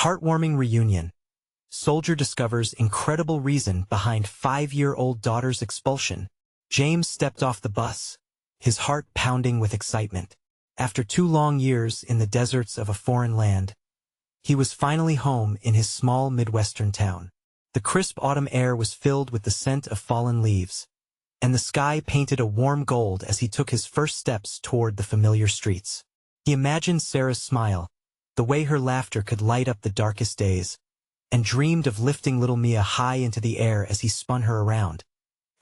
Heartwarming reunion. Soldier discovers incredible reason behind 5-year-old daughter's expulsion. James stepped off the bus, his heart pounding with excitement. After 2 long years in the deserts of a foreign land, he was finally home in his small Midwestern town. The crisp autumn air was filled with the scent of fallen leaves, and the sky painted a warm gold as he took his first steps toward the familiar streets. He imagined Sarah's smile, the way her laughter could light up the darkest days, and dreamed of lifting little Mia high into the air as he spun her around,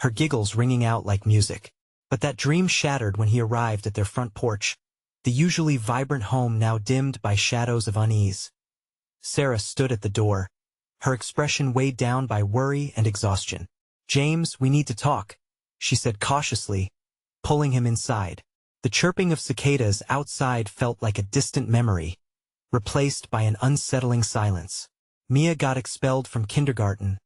her giggles ringing out like music. But that dream shattered when he arrived at their front porch, the usually vibrant home now dimmed by shadows of unease. Sarah stood at the door, her expression weighed down by worry and exhaustion. "James, we need to talk," she said cautiously, pulling him inside. The chirping of cicadas outside felt like a distant memory, replaced by an unsettling silence. "Mia got expelled from kindergarten,"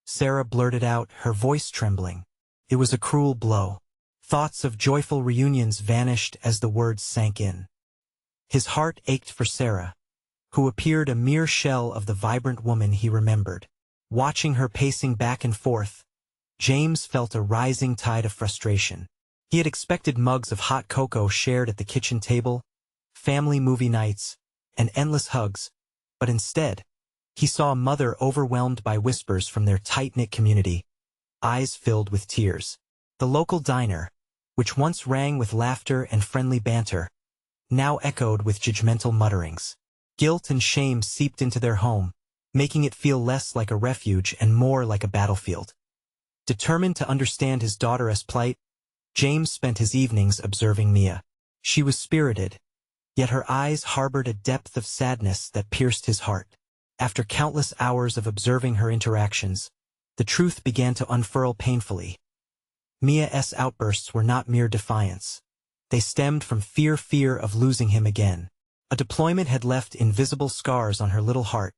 Sarah blurted out, her voice trembling. It was a cruel blow. Thoughts of joyful reunions vanished as the words sank in. His heart ached for Sarah, who appeared a mere shell of the vibrant woman he remembered. Watching her pacing back and forth, James felt a rising tide of frustration. He had expected mugs of hot cocoa shared at the kitchen table, family movie nights, and endless hugs, but instead, he saw a mother overwhelmed by whispers from their tight-knit community, eyes filled with tears. The local diner, which once rang with laughter and friendly banter, now echoed with judgmental mutterings. Guilt and shame seeped into their home, making it feel less like a refuge and more like a battlefield. Determined to understand his daughter's plight, James spent his evenings observing Mia. She was spirited, yet her eyes harbored a depth of sadness that pierced his heart. After countless hours of observing her interactions, the truth began to unfurl painfully. Mia's outbursts were not mere defiance. They stemmed from fear of losing him again. A deployment had left invisible scars on her little heart,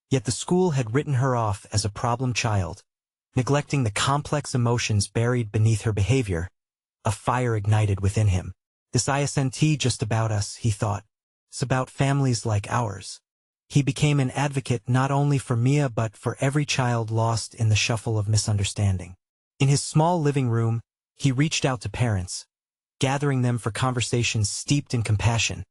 yet the school had written her off as a problem child, neglecting the complex emotions buried beneath her behavior. A fire ignited within him. "This isn't just about us," he thought. "It's about families like ours." He became an advocate not only for Mia but for every child lost in the shuffle of misunderstanding. In his small living room, he reached out to parents, gathering them for conversations steeped in compassion,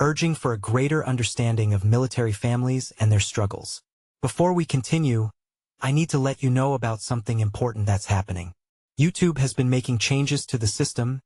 urging for a greater understanding of military families and their struggles. "Before we continue, I need to let you know about something important that's happening. YouTube has been making changes to the system,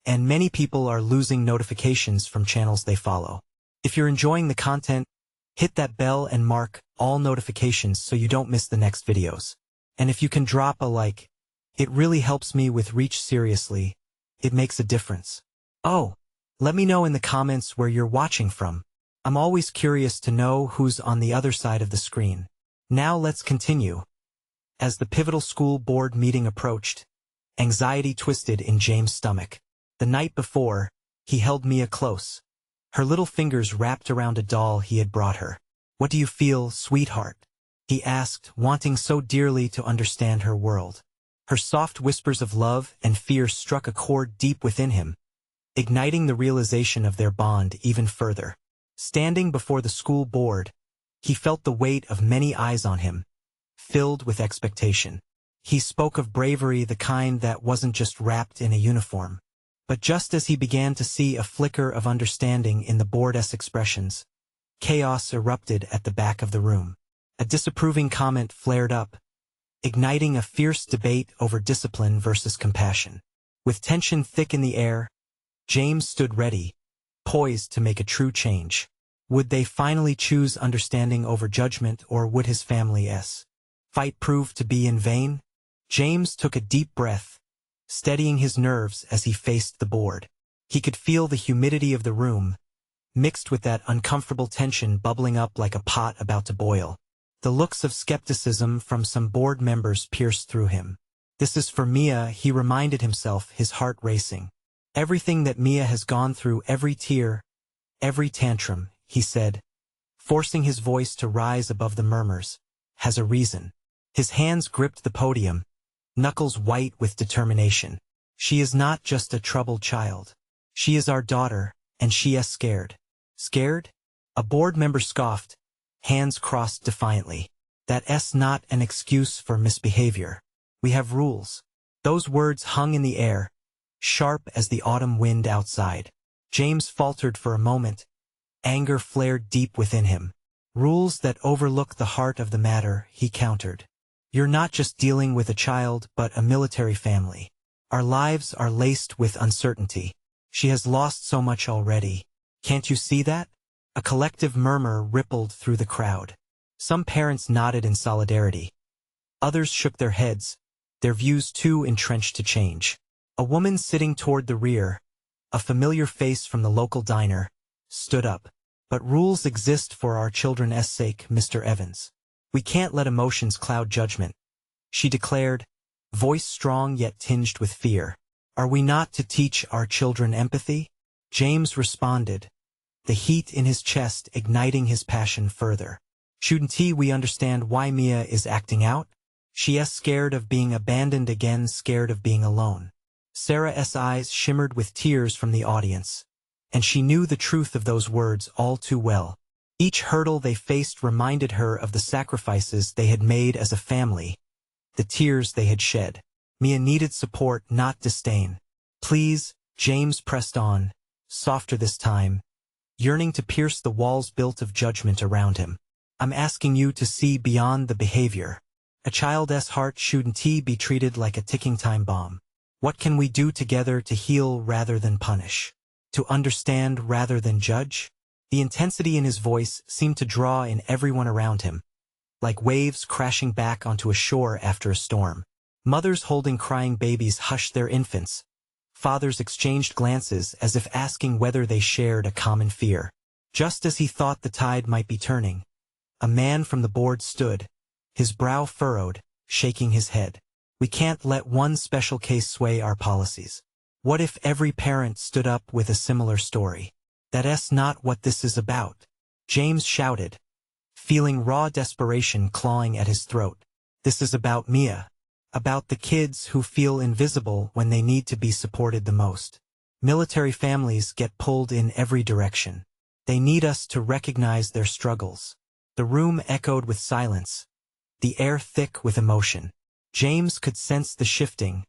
and many people are losing notifications from channels they follow. If you're enjoying the content, hit that bell and mark all notifications so you don't miss the next videos. And if you can drop a like, it really helps me with reach. Seriously, it makes a difference. Oh, let me know in the comments where you're watching from. I'm always curious to know who's on the other side of the screen. Now let's continue. As the pivotal school board meeting approached, anxiety twisted in James' stomach. The night before, he held Mia close, her little fingers wrapped around a doll he had brought her. "What do you feel, sweetheart?" he asked, wanting so dearly to understand her world. Her soft whispers of love and fear struck a chord deep within him, igniting the realization of their bond even further. Standing before the school board, he felt the weight of many eyes on him, filled with expectation. He spoke of bravery, the kind that wasn't just wrapped in a uniform. But just as he began to see a flicker of understanding in the board's expressions, chaos erupted at the back of the room. A disapproving comment flared up, igniting a fierce debate over discipline versus compassion. With tension thick in the air, James stood ready, poised to make a true change. Would they finally choose understanding over judgment, or would his family's fight prove to be in vain? James took a deep breath, steadying his nerves as he faced the board. He could feel the humidity of the room, mixed with that uncomfortable tension bubbling up like a pot about to boil. The looks of skepticism from some board members pierced through him. "This is for Mia," he reminded himself, his heart racing. "Everything that Mia has gone through, every tear, every tantrum," he said, forcing his voice to rise above the murmurs, "has a reason." His hands gripped the podium, knuckles white with determination. "She is not just a troubled child. She is our daughter, and she is scared." "Scared?" A board member scoffed, hands crossed defiantly. That's not an excuse for misbehavior. We have rules. Those words hung in the air, sharp as the autumn wind outside. James faltered for a moment. Anger flared deep within him. Rules that overlook the heart of the matter, he countered. You're not just dealing with a child, but a military family. Our lives are laced with uncertainty. She has lost so much already. Can't you see that? A collective murmur rippled through the crowd. Some parents nodded in solidarity. Others shook their heads, their views too entrenched to change. A woman sitting toward the rear, a familiar face from the local diner, stood up. But rules exist for our children's sake, Mr. Evans. We can't let emotions cloud judgment, she declared, voice strong yet tinged with fear. Are we not to teach our children empathy? James responded, the heat in his chest igniting his passion further. Shouldn't we understand why Mia is acting out? She's scared of being abandoned again, scared of being alone. Sarah's eyes shimmered with tears from the audience, and she knew the truth of those words all too well. Each hurdle they faced reminded her of the sacrifices they had made as a family, the tears they had shed. Mia needed support, not disdain. Please, James pressed on, softer this time, yearning to pierce the walls built of judgment around him. I'm asking you to see beyond the behavior. A child's heart shouldn't be treated like a ticking time bomb. What can we do together to heal rather than punish? To understand rather than judge? The intensity in his voice seemed to draw in everyone around him, like waves crashing back onto a shore after a storm. Mothers holding crying babies hushed their infants. Fathers exchanged glances as if asking whether they shared a common fear. Just as he thought the tide might be turning, a man from the board stood, his brow furrowed, shaking his head. We can't let one special case sway our policies. What if every parent stood up with a similar story? That's not what this is about, James shouted, feeling raw desperation clawing at his throat. This is about Mia. About the kids who feel invisible when they need to be supported the most. Military families get pulled in every direction. They need us to recognize their struggles. The room echoed with silence, the air thick with emotion. James could sense the shifting,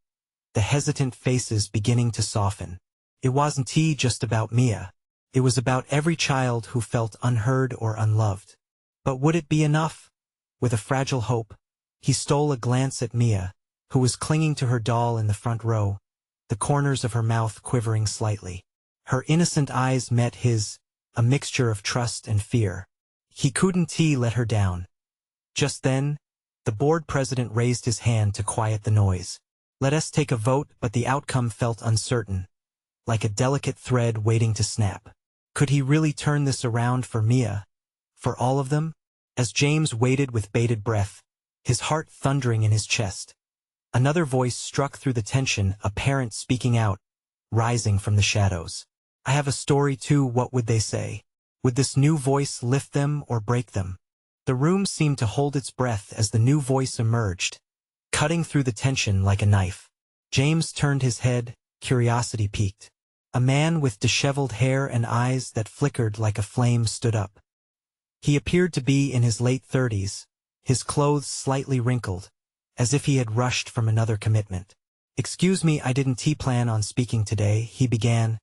the hesitant faces beginning to soften. It wasn't just about Mia. It was about every child who felt unheard or unloved. But would it be enough? With a fragile hope, he stole a glance at Mia, who was clinging to her doll in the front row, the corners of her mouth quivering slightly. Her innocent eyes met his, a mixture of trust and fear. He couldn't let her down. Just then, the board president raised his hand to quiet the noise. Let us take a vote, but the outcome felt uncertain, like a delicate thread waiting to snap. Could he really turn this around for Mia? For all of them? As James waited with bated breath, his heart thundering in his chest, another voice struck through the tension, a parent speaking out, rising from the shadows. I have a story too, what would they say? Would this new voice lift them or break them? The room seemed to hold its breath as the new voice emerged, cutting through the tension like a knife. James turned his head, curiosity piqued. A man with disheveled hair and eyes that flickered like a flame stood up. He appeared to be in his late 30s, his clothes slightly wrinkled, as if he had rushed from another commitment. Excuse me, I didn't plan on speaking today, he began,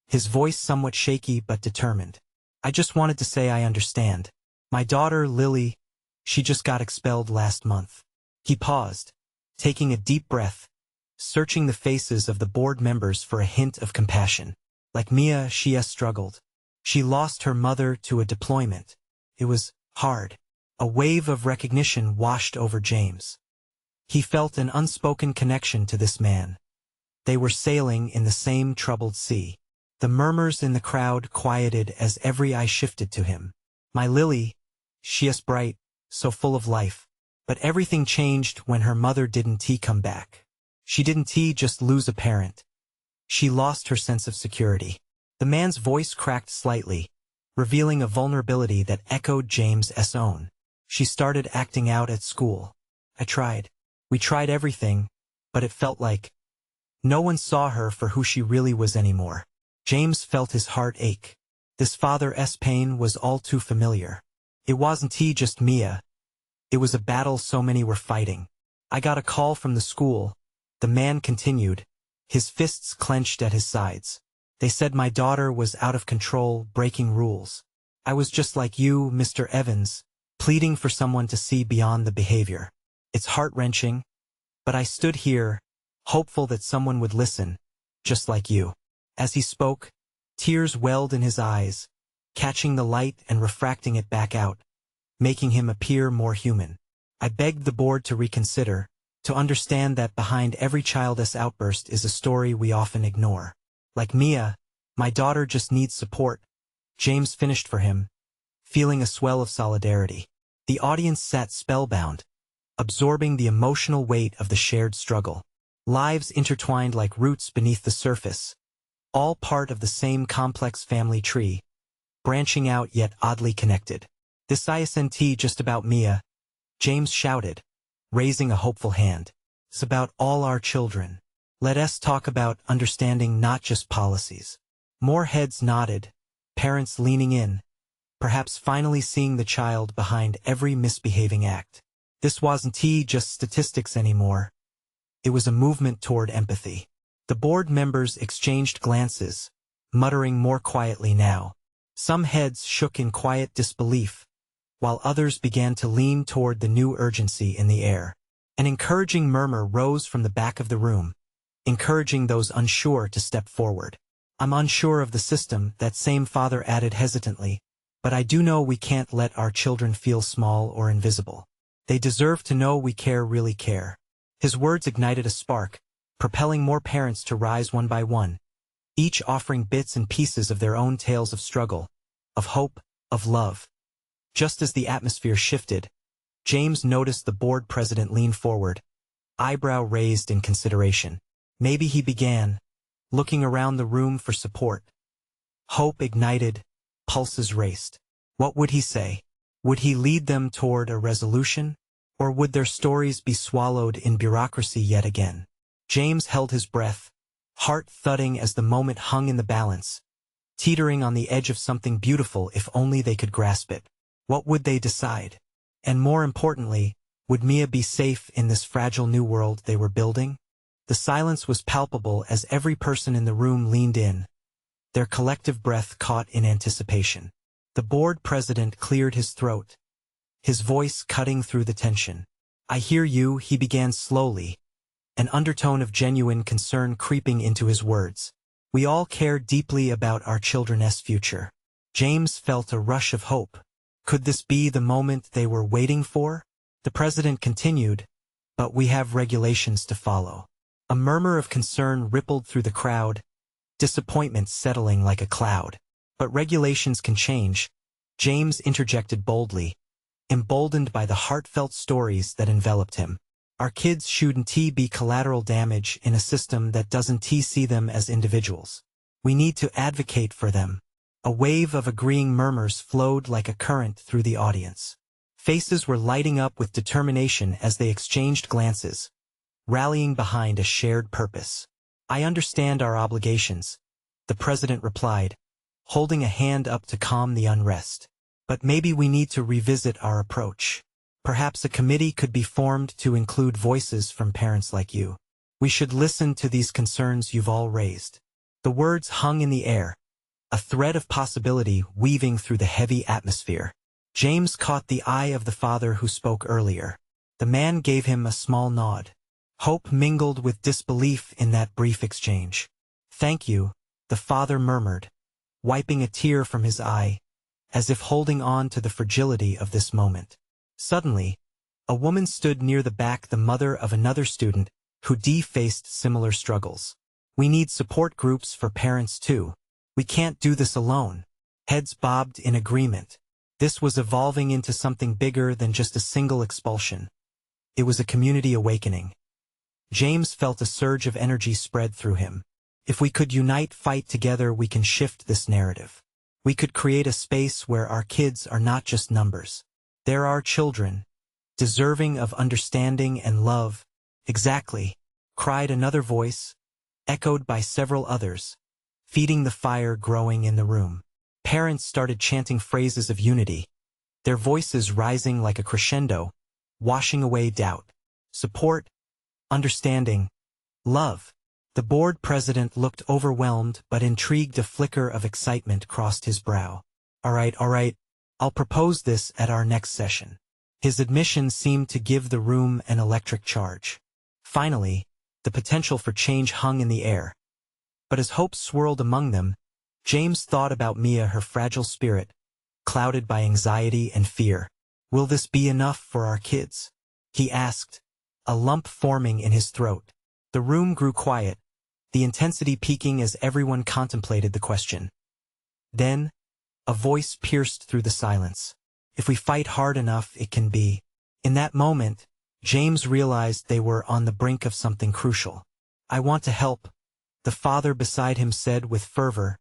his voice somewhat shaky but determined. I just wanted to say I understand. My daughter, Lily, she just got expelled last month. He paused, taking a deep breath, searching the faces of the board members for a hint of compassion. Like Mia, she has struggled. She lost her mother to a deployment. It was hard. A wave of recognition washed over James. He felt an unspoken connection to this man. They were sailing in the same troubled sea. The murmurs in the crowd quieted as every eye shifted to him. My Lily, she is bright, so full of life. But everything changed when her mother didn't come back. She didn't just lose a parent. She lost her sense of security. The man's voice cracked slightly, revealing a vulnerability that echoed James's own. She started acting out at school. I tried. We tried everything, but it felt like no one saw her for who she really was anymore. James felt his heart ache. This father's pain was all too familiar. It wasn't just Mia. It was a battle so many were fighting. I got a call from the school. The man continued, his fists clenched at his sides. They said my daughter was out of control, breaking rules. I was just like you, Mr. Evans, pleading for someone to see beyond the behavior. It's heart-wrenching, but I stood here, hopeful that someone would listen, just like you. As he spoke, tears welled in his eyes, catching the light and refracting it back out, making him appear more human. I begged the board to reconsider, to understand that behind every childish outburst is a story we often ignore. Like Mia, my daughter just needs support. James finished for him, feeling a swell of solidarity. The audience sat spellbound, absorbing the emotional weight of the shared struggle. Lives intertwined like roots beneath the surface, all part of the same complex family tree, branching out yet oddly connected. This isn't just about Mia, James shouted, raising a hopeful hand. It's about all our children. Let us talk about understanding, not just policies. More heads nodded, parents leaning in, perhaps finally seeing the child behind every misbehaving act. This wasn't just statistics anymore. It was a movement toward empathy. The board members exchanged glances, muttering more quietly now. Some heads shook in quiet disbelief, while others began to lean toward the new urgency in the air. An encouraging murmur rose from the back of the room, encouraging those unsure to step forward. I'm unsure of the system, that same father added hesitantly, but I do know we can't let our children feel small or invisible. They deserve to know we care, really care. His words ignited a spark, propelling more parents to rise one by one, each offering bits and pieces of their own tales of struggle, of hope, of love. Just as the atmosphere shifted, James noticed the board president lean forward, eyebrow raised in consideration. Maybe he began, looking around the room for support. Hope ignited, pulses raced. What would he say? Would he lead them toward a resolution? Or would their stories be swallowed in bureaucracy yet again? James held his breath, heart thudding as the moment hung in the balance, teetering on the edge of something beautiful if only they could grasp it. What would they decide? And more importantly, would Mia be safe in this fragile new world they were building? The silence was palpable as every person in the room leaned in, their collective breath caught in anticipation. The board president cleared his throat, his voice cutting through the tension. I hear you, he began slowly, an undertone of genuine concern creeping into his words. We all care deeply about our children's future. James felt a rush of hope. Could this be the moment they were waiting for? The president continued, but we have regulations to follow. A murmur of concern rippled through the crowd, disappointment settling like a cloud. But regulations can change, James interjected boldly, emboldened by the heartfelt stories that enveloped him. Our kids shouldn't be collateral damage in a system that doesn't see them as individuals. We need to advocate for them. A wave of agreeing murmurs flowed like a current through the audience. Faces were lighting up with determination as they exchanged glances, rallying behind a shared purpose. I understand our obligations, the president replied, holding a hand up to calm the unrest. But maybe we need to revisit our approach. Perhaps a committee could be formed to include voices from parents like you. We should listen to these concerns you've all raised. The words hung in the air, a thread of possibility weaving through the heavy atmosphere. James caught the eye of the father who spoke earlier. The man gave him a small nod. Hope mingled with disbelief in that brief exchange. Thank you, the father murmured, wiping a tear from his eye, as if holding on to the fragility of this moment. Suddenly, a woman stood near the back, the mother of another student who faced similar struggles. We need support groups for parents too. We can't do this alone. Heads bobbed in agreement. This was evolving into something bigger than just a single expulsion. It was a community awakening. James felt a surge of energy spread through him. If we could unite, fight together, we can shift this narrative. We could create a space where our kids are not just numbers. They're our children, deserving of understanding and love. Exactly, cried another voice, echoed by several others, feeding the fire growing in the room. Parents started chanting phrases of unity, their voices rising like a crescendo, washing away doubt, support, understanding, love. The board president looked overwhelmed but intrigued. A flicker of excitement crossed his brow. All right, I'll propose this at our next session. His admission seemed to give the room an electric charge. Finally, the potential for change hung in the air. But as hopes swirled among them, James thought about Mia, her fragile spirit, clouded by anxiety and fear. Will this be enough for our kids? He asked, a lump forming in his throat. The room grew quiet, the intensity peaking as everyone contemplated the question. Then, a voice pierced through the silence. If we fight hard enough, it can be. In that moment, James realized they were on the brink of something crucial. I want to help, the father beside him said with fervor,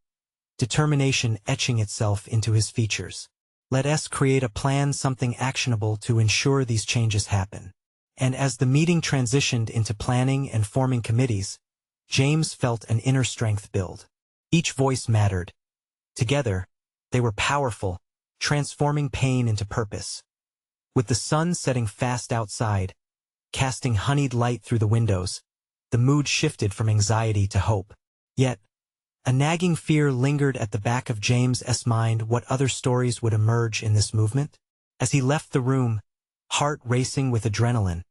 determination etching itself into his features. Let us create a plan, something actionable to ensure these changes happen. And as the meeting transitioned into planning and forming committees, James felt an inner strength build. Each voice mattered. Together, they were powerful, transforming pain into purpose. With the sun setting fast outside, casting honeyed light through the windows, the mood shifted from anxiety to hope. Yet, a nagging fear lingered at the back of James's mind. What other stories would emerge in this movement? As he left the room, heart racing with adrenaline,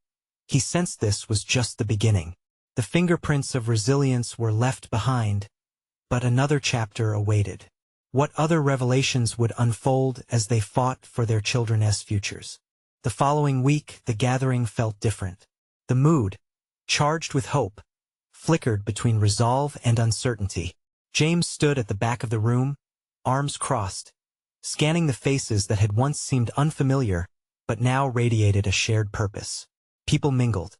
he sensed this was just the beginning. The fingerprints of resilience were left behind, but another chapter awaited. What other revelations would unfold as they fought for their children's futures? The following week, the gathering felt different. The mood, charged with hope, flickered between resolve and uncertainty. James stood at the back of the room, arms crossed, scanning the faces that had once seemed unfamiliar, but now radiated a shared purpose. People mingled.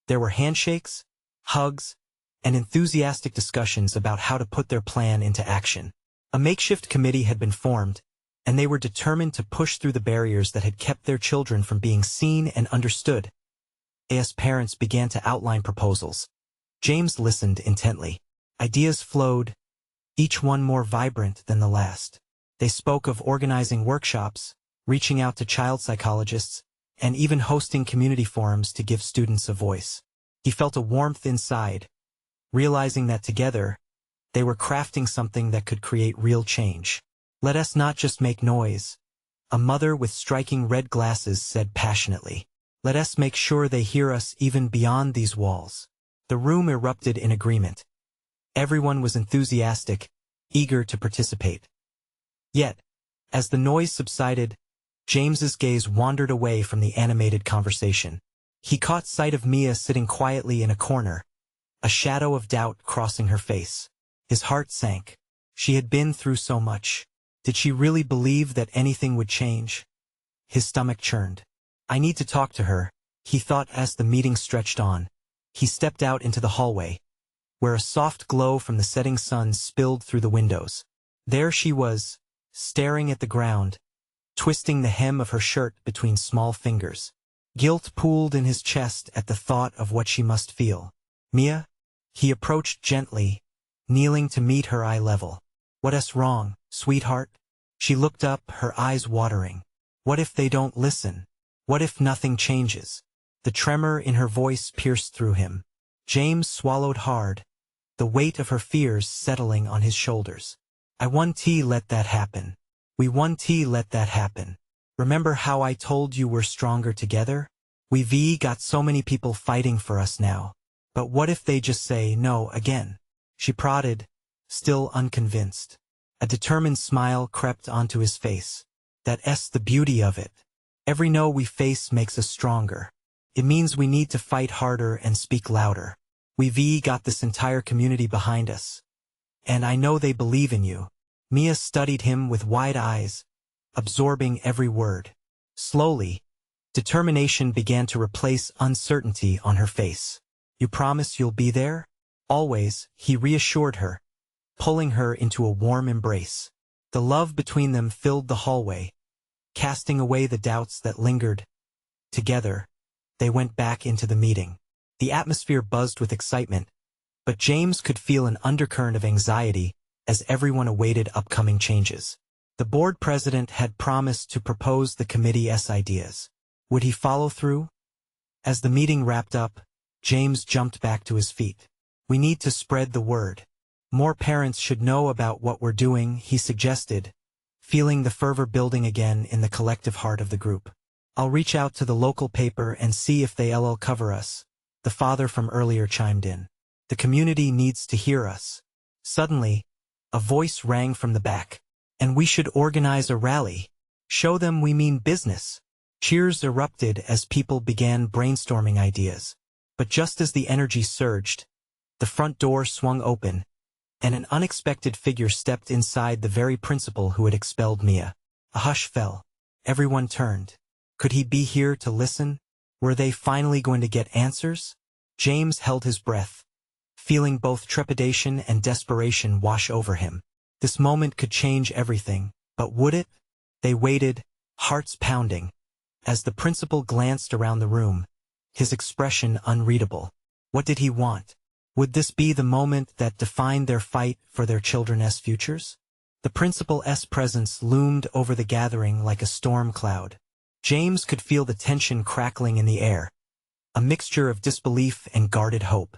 There were handshakes, hugs, and enthusiastic discussions about how to put their plan into action. A makeshift committee had been formed, and they were determined to push through the barriers that had kept their children from being seen and understood. As parents began to outline proposals, James listened intently. Ideas flowed, each one more vibrant than the last. They spoke of organizing workshops, reaching out to child psychologists, and even hosting community forums to give students a voice. He felt a warmth inside, realizing that together, they were crafting something that could create real change. Let us not just make noise, a mother with striking red glasses said passionately. Let us make sure they hear us even beyond these walls. The room erupted in agreement. Everyone was enthusiastic, eager to participate. Yet, as the noise subsided, James's gaze wandered away from the animated conversation. He caught sight of Mia sitting quietly in a corner, a shadow of doubt crossing her face. His heart sank. She had been through so much. Did she really believe that anything would change? His stomach churned. I need to talk to her, he thought as the meeting stretched on. He stepped out into the hallway, where a soft glow from the setting sun spilled through the windows. There she was, staring at the ground, twisting the hem of her shirt between small fingers. Guilt pooled in his chest at the thought of what she must feel. Mia? He approached gently, kneeling to meet her eye level. What's wrong, sweetheart? She looked up, her eyes watering. What if they don't listen? What if nothing changes? The tremor in her voice pierced through him. James swallowed hard, the weight of her fears settling on his shoulders. I want to let that happen. We want to let that happen. Remember how I told you we're stronger together? We've got so many people fighting for us now. But what if they just say no again? She prodded, still unconvinced. A determined smile crept onto his face. That's the beauty of it. Every no we face makes us stronger. It means we need to fight harder and speak louder. We've got this entire community behind us. And I know they believe in you. Mia studied him with wide eyes, absorbing every word. Slowly, determination began to replace uncertainty on her face. You promise you'll be there? Always, he reassured her, pulling her into a warm embrace. The love between them filled the hallway, casting away the doubts that lingered. Together, they went back into the meeting. The atmosphere buzzed with excitement, but James could feel an undercurrent of anxiety as everyone awaited upcoming changes. The board president had promised to propose the committee's ideas. Would he follow through? As the meeting wrapped up, James jumped back to his feet. We need to spread the word. More parents should know about what we're doing, he suggested, feeling the fervor building again in the collective heart of the group. I'll reach out to the local paper and see if they'll cover us, the father from earlier chimed in. The community needs to hear us. Suddenly, a voice rang from the back. And we should organize a rally. Show them we mean business. Cheers erupted as people began brainstorming ideas. But just as the energy surged, the front door swung open, and an unexpected figure stepped inside, the very principal who had expelled Mia. A hush fell. Everyone turned. Could he be here to listen? Were they finally going to get answers? James held his breath, feeling both trepidation and desperation wash over him. This moment could change everything, but would it? They waited, hearts pounding, as the principal glanced around the room, his expression unreadable. What did he want? Would this be the moment that defined their fight for their children's futures? The principal's presence loomed over the gathering like a storm cloud. James could feel the tension crackling in the air, a mixture of disbelief and guarded hope.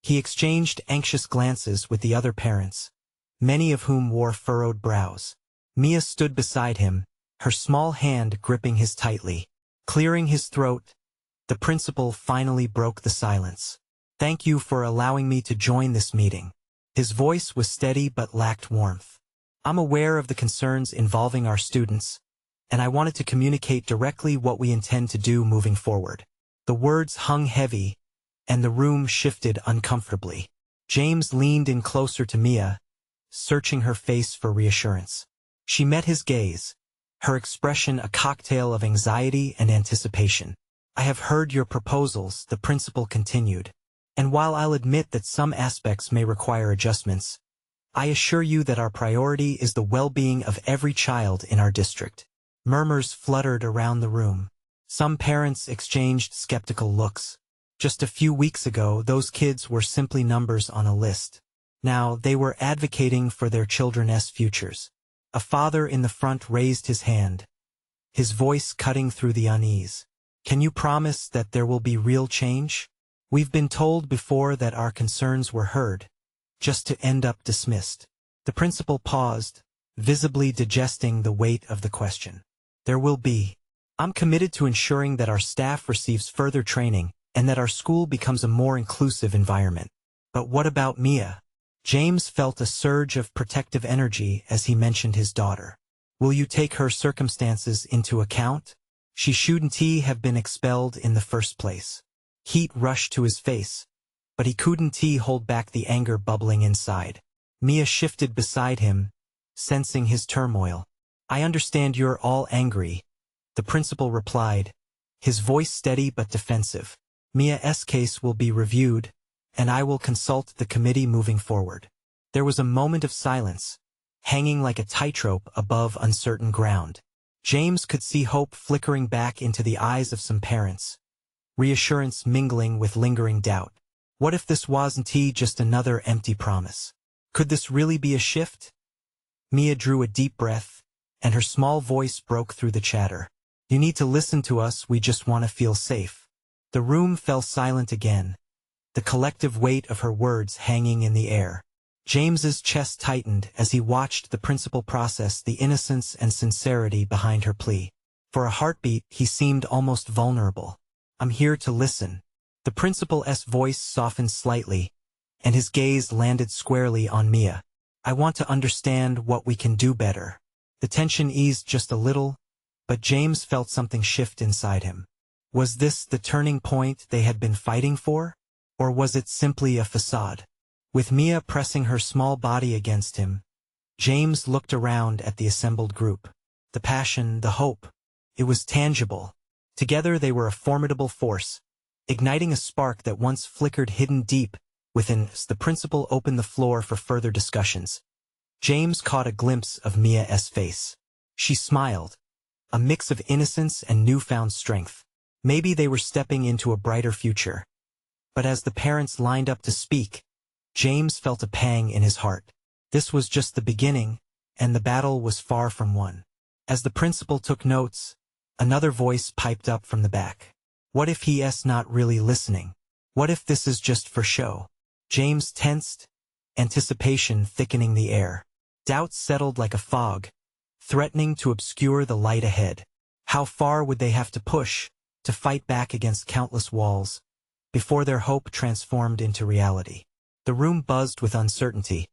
He exchanged anxious glances with the other parents, many of whom wore furrowed brows. Mia stood beside him, her small hand gripping his tightly. Clearing his throat, the principal finally broke the silence. Thank you for allowing me to join this meeting. His voice was steady but lacked warmth. I'm aware of the concerns involving our students, and I wanted to communicate directly what we intend to do moving forward. The words hung heavy, and the room shifted uncomfortably. James leaned in closer to Mia, searching her face for reassurance. She met his gaze, her expression a cocktail of anxiety and anticipation. I have heard your proposals, the principal continued, and while I'll admit that some aspects may require adjustments, I assure you that our priority is the well-being of every child in our district. Murmurs fluttered around the room. Some parents exchanged skeptical looks. Just a few weeks ago, those kids were simply numbers on a list. Now, they were advocating for their children's futures. A father in the front raised his hand, his voice cutting through the unease. Can you promise that there will be real change? We've been told before that our concerns were heard, just to end up dismissed. The principal paused, visibly digesting the weight of the question. There will be. I'm committed to ensuring that our staff receives further training and that our school becomes a more inclusive environment. But what about Mia? James felt a surge of protective energy as he mentioned his daughter. Will you take her circumstances into account? She shouldn't have been expelled in the first place. Heat rushed to his face, but he couldn't hold back the anger bubbling inside. Mia shifted beside him, sensing his turmoil. I understand you're all angry, the principal replied, his voice steady but defensive. Mia's case will be reviewed, and I will consult the committee moving forward. There was a moment of silence, hanging like a tightrope above uncertain ground. James could see hope flickering back into the eyes of some parents, reassurance mingling with lingering doubt. What if this wasn't just another empty promise? Could this really be a shift? Mia drew a deep breath, and her small voice broke through the chatter. You need to listen to us, we just want to feel safe. The room fell silent again, the collective weight of her words hanging in the air. James's chest tightened as he watched the principal process the innocence and sincerity behind her plea. For a heartbeat, he seemed almost vulnerable. I'm here to listen. The principal's voice softened slightly, and his gaze landed squarely on Mia. I want to understand what we can do better. The tension eased just a little, but James felt something shift inside him. Was this the turning point they had been fighting for? Or was it simply a facade? With Mia pressing her small body against him, James looked around at the assembled group. The passion, the hope. It was tangible. Together they were a formidable force, igniting a spark that once flickered hidden deep within. The principal opened the floor for further discussions. James caught a glimpse of Mia's face. She smiled, a mix of innocence and newfound strength. Maybe they were stepping into a brighter future. But as the parents lined up to speak, James felt a pang in his heart. This was just the beginning. and the battle was far from won. As the principal took notes, another voice piped up from the back. What if he's not really listening? What if this is just for show? James tensed, anticipation thickening the air. Doubt settled like a fog, threatening to obscure the light ahead. How far would they have to push to fight back against countless walls before their hope transformed into reality? The room buzzed with uncertainty,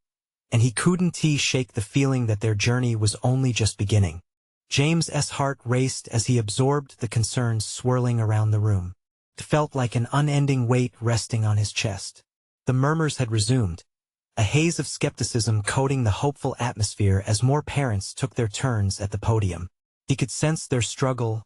and he couldn't shake the feeling that their journey was only just beginning. James's heart raced as he absorbed the concerns swirling around the room. It felt like an unending weight resting on his chest. The murmurs had resumed, a haze of skepticism coating the hopeful atmosphere as more parents took their turns at the podium. He could sense their struggle,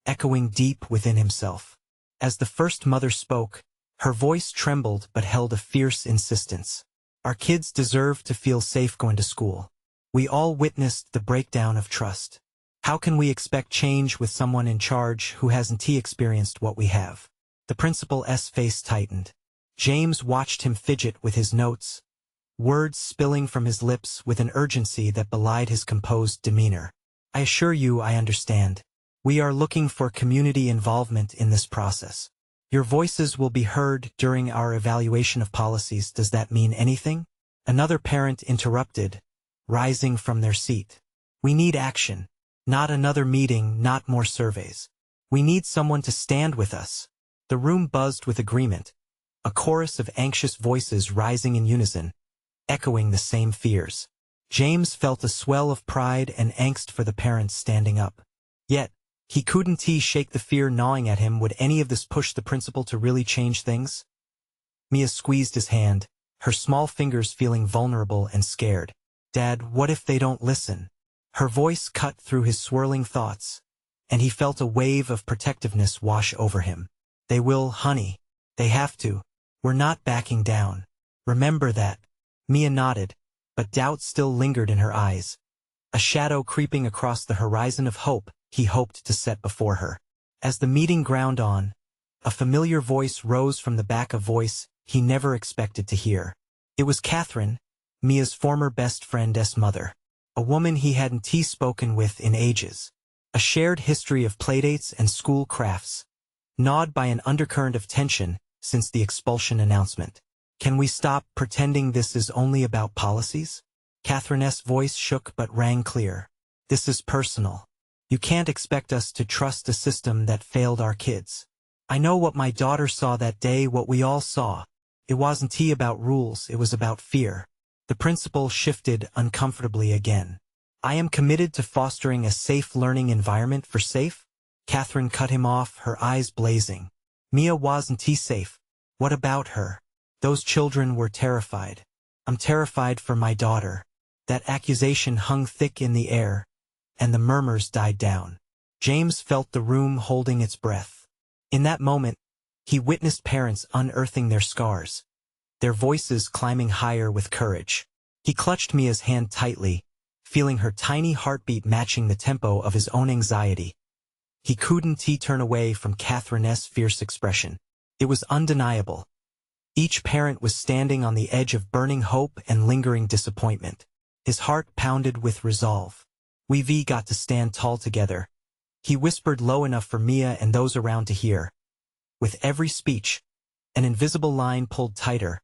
echoing deep within himself. As the first mother spoke, her voice trembled but held a fierce insistence. Our kids deserve to feel safe going to school. We all witnessed the breakdown of trust. How can we expect change with someone in charge who hasn't experienced what we have? The principal's face tightened. James watched him fidget with his notes, words spilling from his lips with an urgency that belied his composed demeanor. I assure you I understand. We are looking for community involvement in this process. Your voices will be heard during our evaluation of policies. Does that mean anything? Another parent interrupted, rising from their seat. We need action. Not another meeting, not more surveys. We need someone to stand with us. The room buzzed with agreement, a chorus of anxious voices rising in unison, echoing the same fears. James felt a swell of pride and angst for the parents standing up. Yet, he couldn't shake the fear gnawing at him. Would any of this push the principal to really change things? Mia squeezed his hand, her small fingers feeling vulnerable and scared. Dad, what if they don't listen? Her voice cut through his swirling thoughts, and he felt a wave of protectiveness wash over him. They will, honey. They have to. We're not backing down. Remember that. Mia nodded, but doubt still lingered in her eyes, a shadow creeping across the horizon of hope he hoped to set before her. As the meeting ground on, a familiar voice rose from the back, a voice he never expected to hear. It was Catherine, Mia's former best friend's mother, a woman he hadn't spoken with in ages. A shared history of playdates and school crafts, gnawed by an undercurrent of tension since the expulsion announcement. Can we stop pretending this is only about policies? Catherine's voice shook but rang clear. This is personal. You can't expect us to trust a system that failed our kids. I know what my daughter saw that day, what we all saw. It wasn't about rules, it was about fear. The principal shifted uncomfortably again. I am committed to fostering a safe learning environment for safe. Catherine cut him off, her eyes blazing. Mia wasn't safe. What about her? Those children were terrified. I'm terrified for my daughter. That accusation hung thick in the air, and the murmurs died down. James felt the room holding its breath. In that moment, he witnessed parents unearthing their scars, their voices climbing higher with courage. He clutched Mia's hand tightly, feeling her tiny heartbeat matching the tempo of his own anxiety. He couldn't turn away from Catherine's fierce expression. It was undeniable. Each parent was standing on the edge of burning hope and lingering disappointment. His heart pounded with resolve. We've got to stand tall together. He whispered low enough for Mia and those around to hear. With every speech, an invisible line pulled tighter,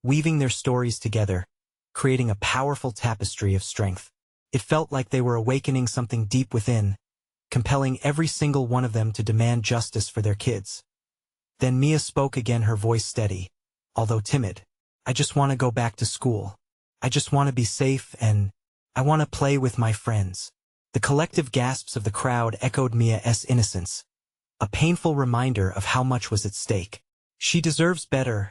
weaving their stories together, creating a powerful tapestry of strength. It felt like they were awakening something deep within, compelling every single one of them to demand justice for their kids. Then Mia spoke again, her voice steady, although timid. I just want to go back to school. I just want to be safe, and I want to play with my friends. The collective gasps of the crowd echoed Mia's innocence, a painful reminder of how much was at stake. She deserves better,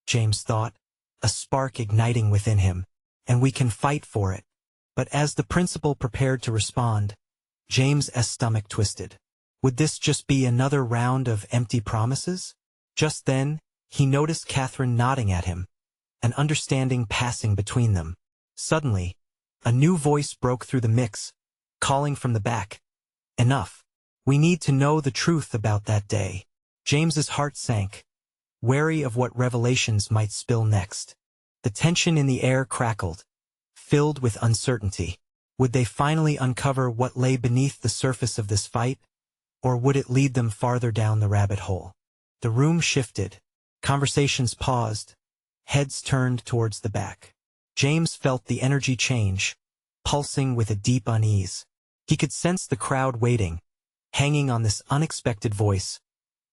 James thought, a spark igniting within him, and we can fight for it. But as the principal prepared to respond, James's stomach twisted. Would this just be another round of empty promises? Just then, he noticed Catherine nodding at him, an understanding passing between them. Suddenly, a new voice broke through the mix, calling from the back. Enough. We need to know the truth about that day. James's heart sank, wary of what revelations might spill next. The tension in the air crackled, filled with uncertainty. Would they finally uncover what lay beneath the surface of this fight, or would it lead them farther down the rabbit hole? The room shifted. Conversations paused. Heads turned towards the back. James felt the energy change, pulsing with a deep unease. He could sense the crowd waiting, hanging on this unexpected voice,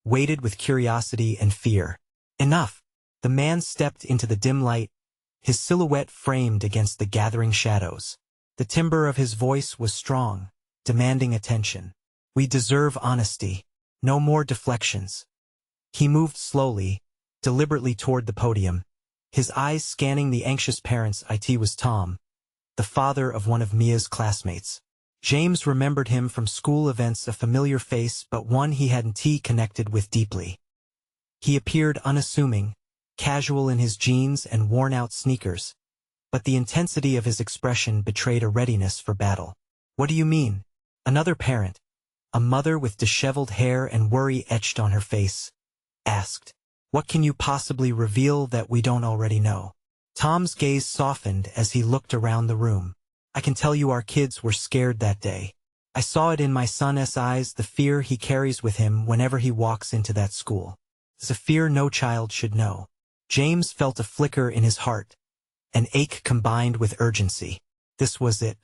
weighted with curiosity and fear. Enough! The man stepped into the dim light, his silhouette framed against the gathering shadows. The timbre of his voice was strong, demanding attention. We deserve honesty. No more deflections. He moved slowly, deliberately toward the podium, his eyes scanning the anxious parents. It was Tom, the father of one of Mia's classmates. James remembered him from school events, a familiar face but one he hadn't connected with deeply. He appeared unassuming, casual in his jeans and worn-out sneakers, but the intensity of his expression betrayed a readiness for battle. "What do you mean?" Another parent, a mother with disheveled hair and worry etched on her face, asked. "What can you possibly reveal that we don't already know?" Tom's gaze softened as he looked around the room. "I can tell you our kids were scared that day. I saw it in my son's eyes, the fear he carries with him whenever he walks into that school. It's a fear no child should know." James felt a flicker in his heart, an ache combined with urgency. This was it.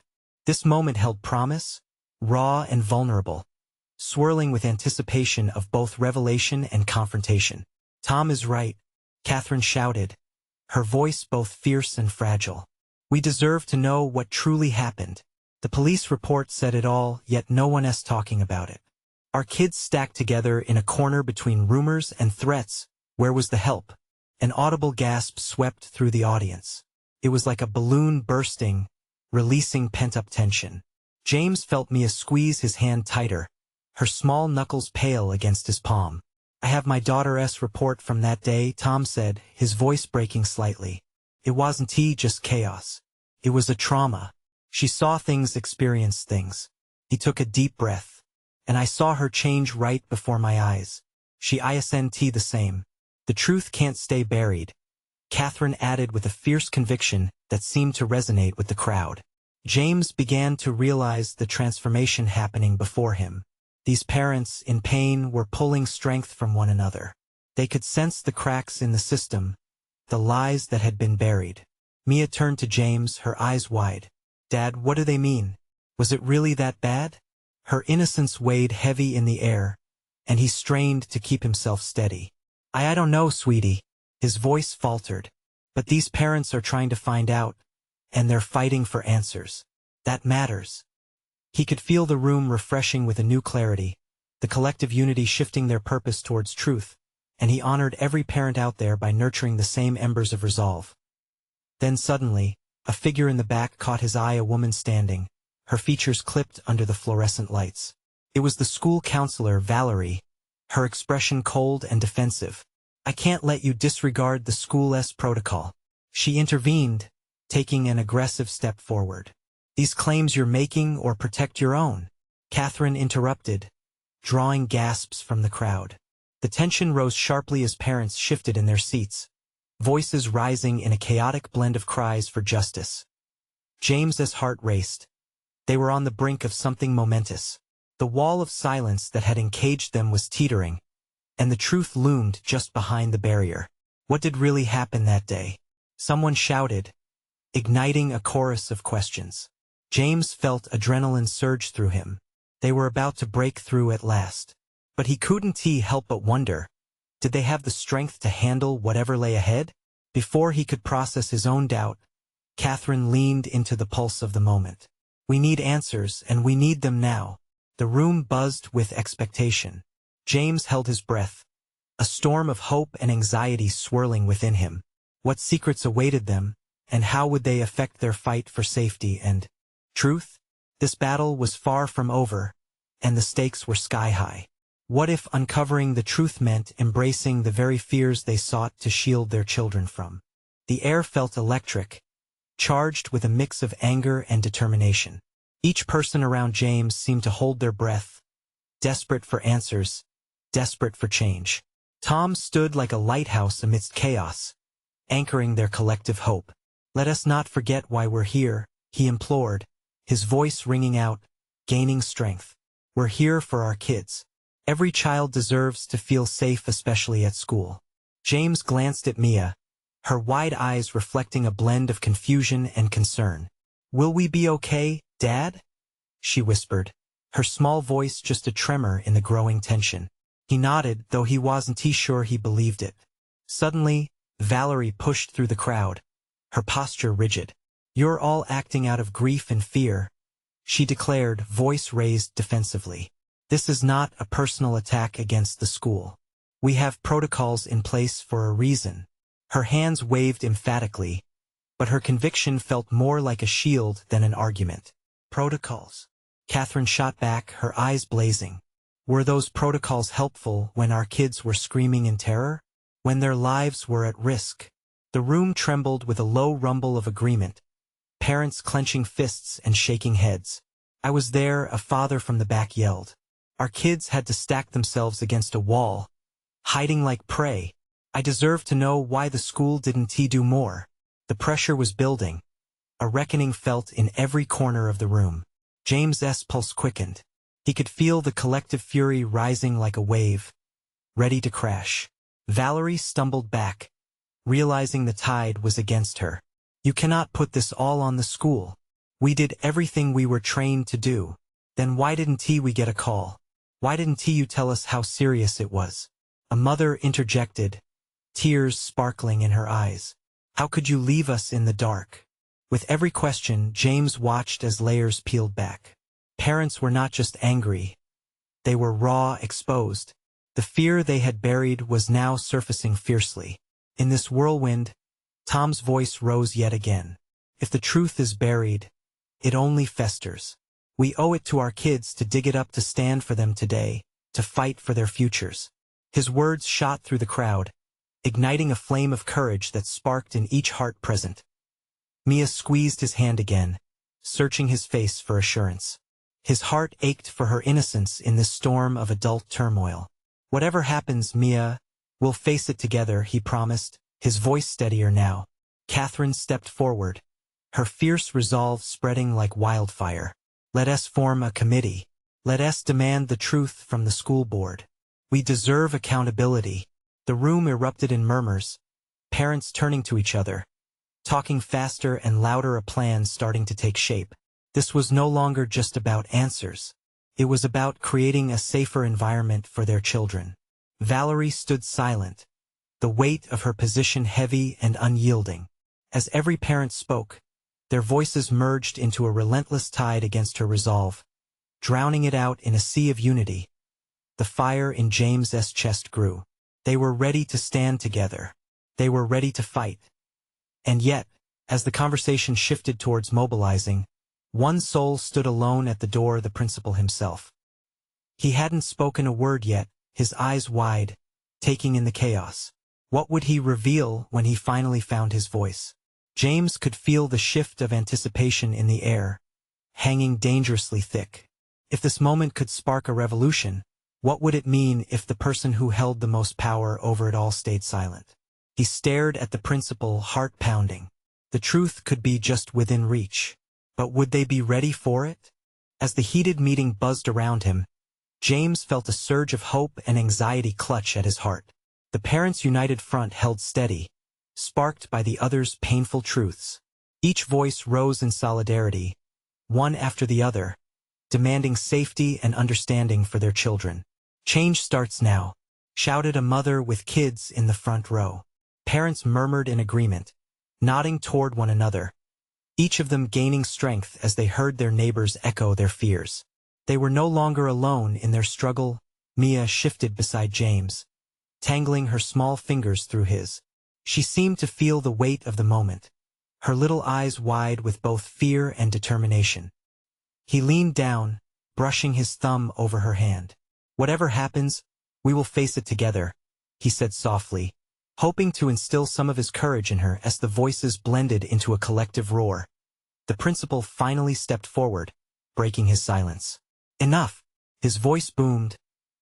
This moment held promise, raw and vulnerable, swirling with anticipation of both revelation and confrontation. "Tom is right," Catherine shouted, her voice both fierce and fragile. "We deserve to know what truly happened. The police report said it all, yet no one is talking about it. Our kids stacked together in a corner between rumors and threats. Where was the help?" An audible gasp swept through the audience. It was like a balloon bursting, releasing pent-up tension. James felt Mia squeeze his hand tighter, her small knuckles pale against his palm. "I have my daughter's report from that day," Tom said, his voice breaking slightly. "It wasn't just chaos. It was a trauma. She saw things, experienced things." He took a deep breath. "And I saw her change right before my eyes. She isn't the same. The truth can't stay buried," Catherine added with a fierce conviction that seemed to resonate with the crowd. James began to realize the transformation happening before him. These parents, in pain, were pulling strength from one another. They could sense the cracks in the system, the lies that had been buried. Mia turned to James, her eyes wide. "Dad, what do they mean? Was it really that bad?" Her innocence weighed heavy in the air, and he strained to keep himself steady. I don't know, sweetie." His voice faltered. "But these parents are trying to find out, and they're fighting for answers. That matters." He could feel the room refreshing with a new clarity, the collective unity shifting their purpose towards truth, and he honored every parent out there by nurturing the same embers of resolve. Then suddenly, a figure in the back caught his eye, a woman standing, her features clipped under the fluorescent lights. It was the school counselor, Valerie, her expression cold and defensive. "I can't let you disregard the school's protocol." She intervened, taking an aggressive step forward. "These claims you're making, or protect your own?" Catherine interrupted, drawing gasps from the crowd. The tension rose sharply as parents shifted in their seats, voices rising in a chaotic blend of cries for justice. James's heart raced. They were on the brink of something momentous. The wall of silence that had encaged them was teetering, and the truth loomed just behind the barrier. What did really happen that day? Someone shouted, igniting a chorus of questions. James felt adrenaline surge through him. They were about to break through at last. But he couldn't help but wonder, did they have the strength to handle whatever lay ahead? Before he could process his own doubt, Catherine leaned into the pulse of the moment. "We need answers, and we need them now." The room buzzed with expectation. James held his breath, a storm of hope and anxiety swirling within him. What secrets awaited them, and how would they affect their fight for safety and truth? This battle was far from over, and the stakes were sky-high. What if uncovering the truth meant embracing the very fears they sought to shield their children from? The air felt electric, charged with a mix of anger and determination. Each person around James seemed to hold their breath, desperate for answers, desperate for change. Tom stood like a lighthouse amidst chaos, anchoring their collective hope. "Let us not forget why we're here," he implored, his voice ringing out, gaining strength. We're here for our kids. Every child deserves to feel safe, especially at school. James glanced at Mia, her wide eyes reflecting a blend of confusion and concern. Will we be okay, Dad? She whispered, her small voice just a tremor in the growing tension. He nodded, though he wasn't sure he believed it. Suddenly, Valerie pushed through the crowd, her posture rigid. You're all acting out of grief and fear, she declared, voice raised defensively. This is not a personal attack against the school. We have protocols in place for a reason. Her hands waved emphatically, but her conviction felt more like a shield than an argument. Protocols? Catherine shot back, her eyes blazing. Were those protocols helpful when our kids were screaming in terror? When their lives were at risk? The room trembled with a low rumble of agreement, parents clenching fists and shaking heads. I was there, a father from the back yelled. Our kids had to stack themselves against a wall, hiding like prey. I deserve to know why the school didn't do more. The pressure was building, a reckoning felt in every corner of the room. James's pulse quickened. He could feel the collective fury rising like a wave, ready to crash. Valerie stumbled back, realizing the tide was against her. You cannot put this all on the school. We did everything we were trained to do. Then why didn't we get a call? Why didn't you tell us how serious it was? A mother interjected, tears sparkling in her eyes. How could you leave us in the dark? With every question, James watched as layers peeled back. Parents were not just angry. They were raw, exposed. The fear they had buried was now surfacing fiercely. In this whirlwind, Tom's voice rose yet again. If the truth is buried, it only festers. We owe it to our kids to dig it up, to stand for them today, to fight for their futures. His words shot through the crowd, igniting a flame of courage that sparked in each heart present. Mia squeezed his hand again, searching his face for assurance. His heart ached for her innocence in this storm of adult turmoil. Whatever happens, Mia, we'll face it together, he promised, his voice steadier now. Catherine stepped forward, her fierce resolve spreading like wildfire. Let us form a committee. Let us demand the truth from the school board. We deserve accountability. The room erupted in murmurs, parents turning to each other, talking faster and louder, a plan starting to take shape. This was no longer just about answers. It was about creating a safer environment for their children. Valerie stood silent, the weight of her position heavy and unyielding. As every parent spoke, their voices merged into a relentless tide against her resolve, drowning it out in a sea of unity. The fire in James's chest grew. They were ready to stand together. They were ready to fight. And yet, as the conversation shifted towards mobilizing, one soul stood alone at the door, the principal himself. He hadn't spoken a word yet, his eyes wide, taking in the chaos. What would he reveal when he finally found his voice? James could feel the shift of anticipation in the air, hanging dangerously thick. If this moment could spark a revolution, what would it mean if the person who held the most power over it all stayed silent? He stared at the principal, heart pounding. The truth could be just within reach. But would they be ready for it? As the heated meeting buzzed around him, James felt a surge of hope and anxiety clutch at his heart. The parents' united front held steady, sparked by the other's painful truths. Each voice rose in solidarity, one after the other, demanding safety and understanding for their children. Change starts now, shouted a mother with kids in the front row. Parents murmured in agreement, nodding toward one another, each of them gaining strength as they heard their neighbors echo their fears. They were no longer alone in their struggle. Mia shifted beside James, tangling her small fingers through his. She seemed to feel the weight of the moment, her little eyes wide with both fear and determination. He leaned down, brushing his thumb over her hand. Whatever happens, we will face it together, he said softly, hoping to instill some of his courage in her. As the voices blended into a collective roar, the principal finally stepped forward, breaking his silence. Enough! His voice boomed,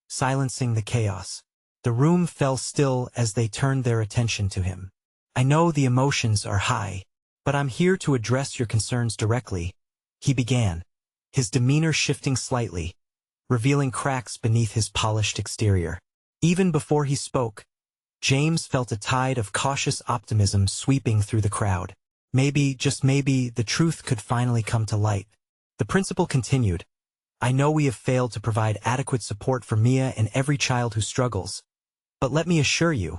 silencing the chaos. The room fell still as they turned their attention to him. I know the emotions are high, but I'm here to address your concerns directly, he began, his demeanor shifting slightly, revealing cracks beneath his polished exterior. Even before he spoke, James felt a tide of cautious optimism sweeping through the crowd. Maybe, just maybe, the truth could finally come to light. The principal continued, I know we have failed to provide adequate support for Mia and every child who struggles. But let me assure you,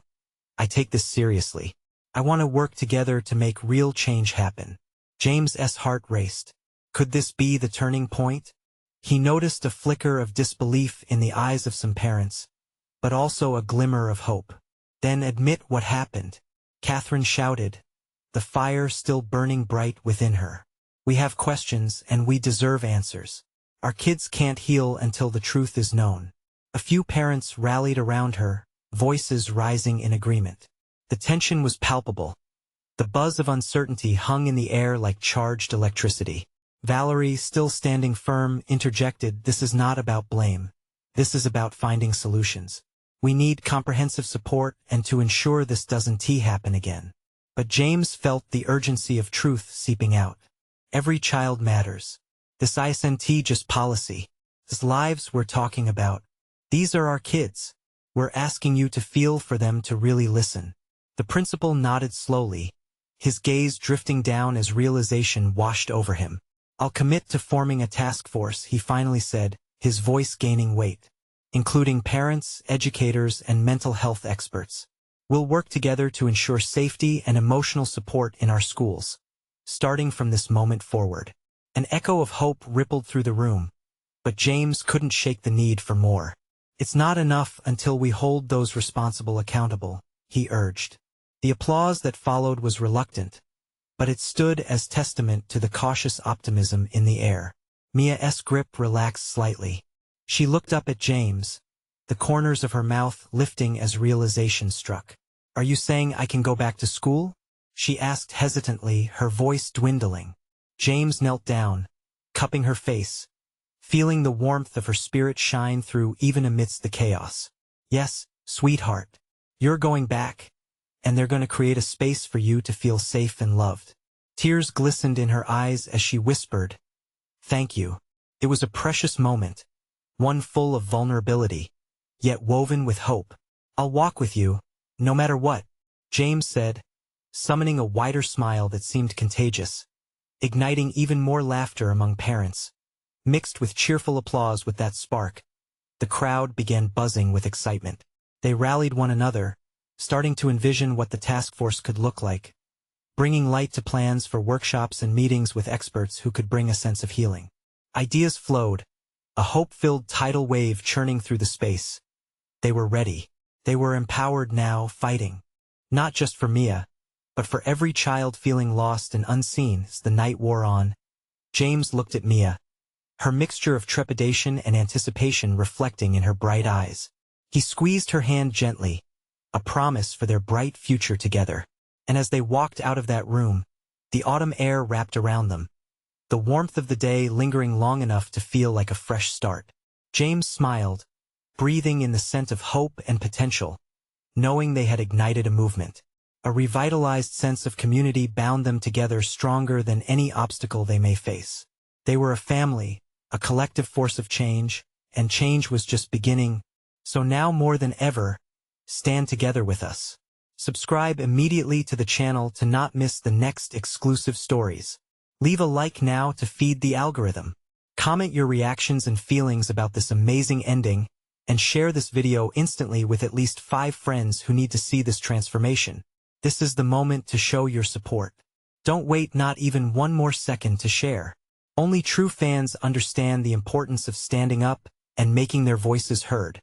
I take this seriously. I want to work together to make real change happen. James's heart raced. Could this be the turning point? He noticed a flicker of disbelief in the eyes of some parents, but also a glimmer of hope. Then admit what happened, Catherine shouted, the fire still burning bright within her. We have questions and we deserve answers. Our kids can't heal until the truth is known. A few parents rallied around her, voices rising in agreement. The tension was palpable. The buzz of uncertainty hung in the air like charged electricity. Valerie, still standing firm, interjected, this is not about blame. This is about finding solutions. We need comprehensive support and to ensure this doesn't happen again. But James felt the urgency of truth seeping out. Every child matters. This isn't just policy. This lives we're talking about. These are our kids. We're asking you to feel for them, to really listen. The principal nodded slowly, his gaze drifting down as realization washed over him. I'll commit to forming a task force, he finally said, his voice gaining weight, including parents, educators, and mental health experts. We'll work together to ensure safety and emotional support in our schools. Starting from this moment forward. An echo of hope rippled through the room, but James couldn't shake the need for more. It's not enough until we hold those responsible accountable, he urged. The applause that followed was reluctant, but it stood as testament to the cautious optimism in the air. Mia's grip relaxed slightly. She looked up at James, the corners of her mouth lifting as realization struck. Are you saying I can go back to school? She asked hesitantly, her voice dwindling. James knelt down, cupping her face, feeling the warmth of her spirit shine through even amidst the chaos. Yes, sweetheart. You're going back, and they're going to create a space for you to feel safe and loved. Tears glistened in her eyes as she whispered, thank you. It was a precious moment, one full of vulnerability, yet woven with hope. I'll walk with you, no matter what, James said, summoning a wider smile that seemed contagious, igniting even more laughter among parents. Mixed with cheerful applause with that spark, the crowd began buzzing with excitement. They rallied one another, starting to envision what the task force could look like, bringing light to plans for workshops and meetings with experts who could bring a sense of healing. Ideas flowed, a hope-filled tidal wave churning through the space. They were ready. They were empowered now, fighting. Not just for Mia, but for every child feeling lost and unseen as the night wore on. James looked at Mia, her mixture of trepidation and anticipation reflecting in her bright eyes. He squeezed her hand gently, a promise for their bright future together. And as they walked out of that room, the autumn air wrapped around them, the warmth of the day lingering long enough to feel like a fresh start. James smiled, breathing in the scent of hope and potential, knowing they had ignited a movement. A revitalized sense of community bound them together stronger than any obstacle they may face. They were a family, a collective force of change, and change was just beginning. So now more than ever, stand together with us. Subscribe immediately to the channel to not miss the next exclusive stories. Leave a like now to feed the algorithm. Comment your reactions and feelings about this amazing ending, and share this video instantly with at least 5 friends who need to see this transformation. This is the moment to show your support. Don't wait not even one more second to share. Only true fans understand the importance of standing up and making their voices heard.